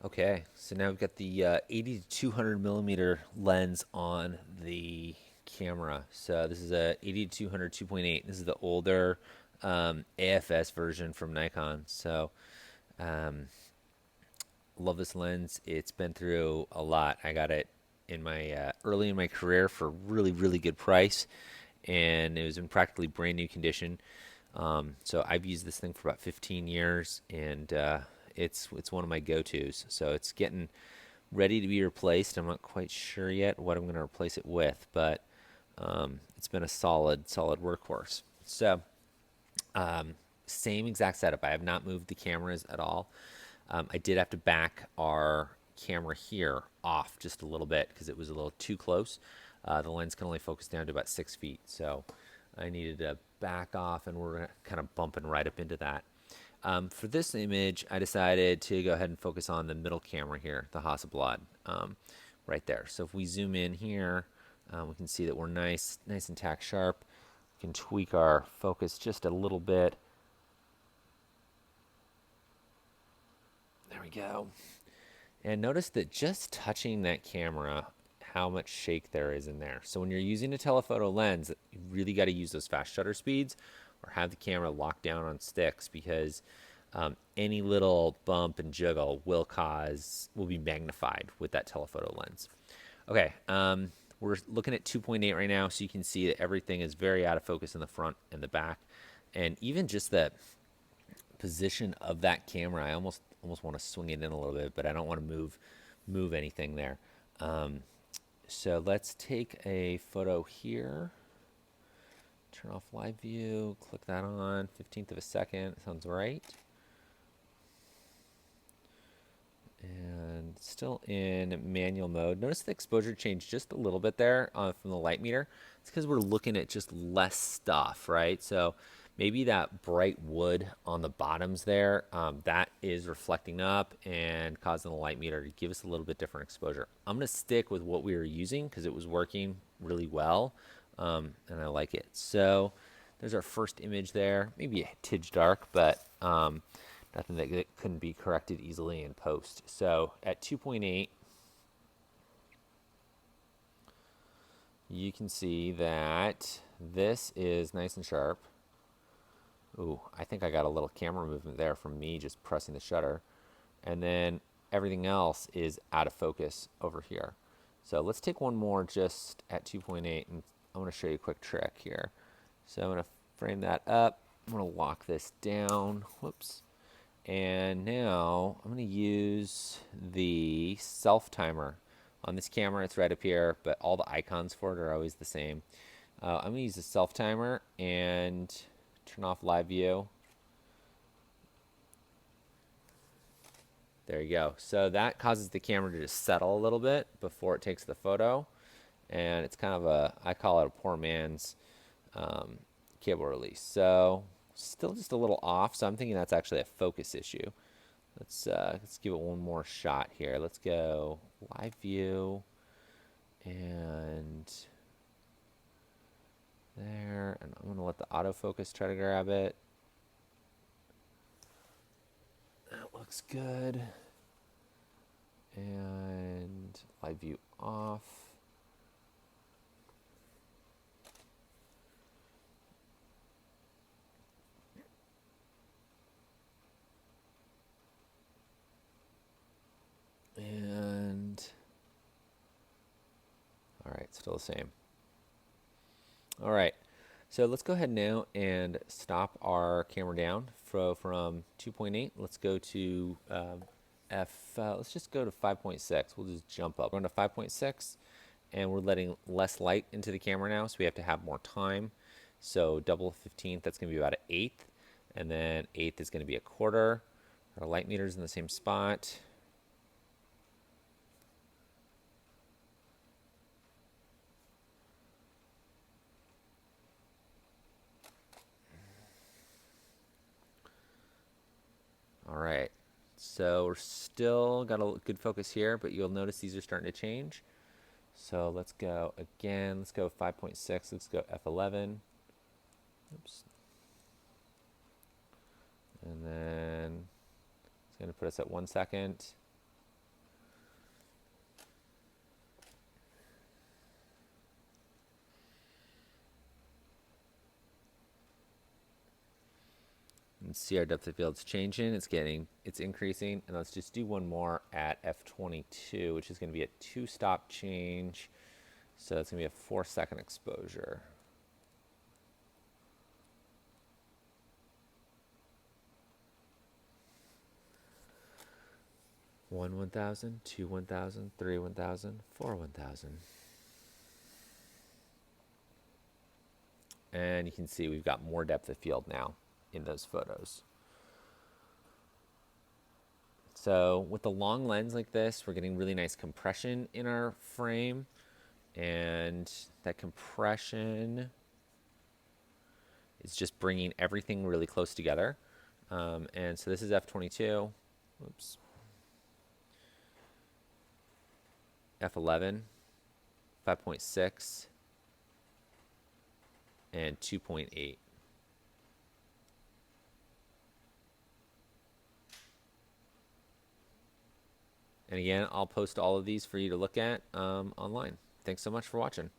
Okay, so now we've got the 80 to 200 millimeter lens on the camera. So this is a 80 to 200 2.8. This is the older AFS version from Nikon. So um, love this lens. It's been through a lot. I got it in my early in my career for really good price, and it was in practically brand new condition. So I've used this thing for about 15 years, and it's one of my go-tos. So it's getting ready to be replaced. I'm not quite sure yet what I'm going to replace it with, but it's been a solid workhorse. So same exact setup. I have not moved the cameras at all. I did have to back our camera here off just a little bit because it was a little too close. The lens can only focus down to about 6 feet, so I needed to back off, and we're kind of bumping right up into that. For this image, I decided to go ahead and focus on the middle camera here, the Hasselblad, right there. So if we zoom in here, we can see that we're nice and tack sharp. We can tweak our focus just a little bit. There we go. And notice that just touching that camera, how much shake there is in there. So when you're using a telephoto lens, you really got to use those fast shutter speeds or have the camera locked down on sticks, because any little bump and jiggle will be magnified with that telephoto lens. Okay, we're looking at 2.8 right now, so you can see that everything is very out of focus in the front and the back, and even just the position of that camera, I almost want to swing it in a little bit, but I don't want to move anything there. So let's take a photo here. Turn off live view, click that on, 15th of a second, sounds right. And still in manual mode. Notice the exposure changed just a little bit there from the light meter. It's because we're looking at just less stuff, right? So maybe that bright wood on the bottoms there, that is reflecting up and causing the light meter to give us a little bit different exposure. I'm going to stick with what we were using because it was working really well, and I like it. So there's our first image there. Maybe a tidge dark, but nothing that couldn't be corrected easily in post. So at 2.8, you can see that this is nice and sharp. Ooh, I think I got a little camera movement there from me just pressing the shutter. And then everything else is out of focus over here. So let's take one more just at 2.8, and I want to show you a quick trick here. So I'm going to frame that up. I'm going to lock this down. Whoops. And now I'm going to use the self timer. On this camera, it's right up here, but all the icons for it are always the same. I'm going to use the self timer and turn off live view. There you go. So that causes the camera to just settle a little bit before it takes the photo. And it's kind of I call it a poor man's cable release. So still just a little off. So I'm thinking that's actually a focus issue. Let's give it one more shot here. Let's go live view and there. And I'm going to let the autofocus try to grab it. That looks good. And live view off. And all right, still the same. All right, so let's go ahead now and stop our camera down from 2.8. Let's go to let's just go to 5.6. We'll just jump up. We're going to 5.6, and we're letting less light into the camera now, so we have to have more time. So double 15th, that's going to be about an eighth, and then eighth is going to be a quarter. Our light meter's in the same spot. All right, so we're still got a good focus here, but you'll notice these are starting to change. So let's go again. Let's go 5.6. Let's go F11. Oops. And then it's going to put us at 1 second. see our depth of field's changing. It's increasing. And let's just do one more at f22, which is going to be a 2-stop change. So it's going to be a 4-second exposure. 1 1000, 2 1000, 3 1000, 4 1000. And you can see we've got more depth of field now in those photos. So with the long lens like this, we're getting really nice compression in our frame. And that compression is just bringing everything really close together. And so this is f22. Oops. f11, 5.6, and 2.8. And again, I'll post all of these for you to look at online. Thanks so much for watching.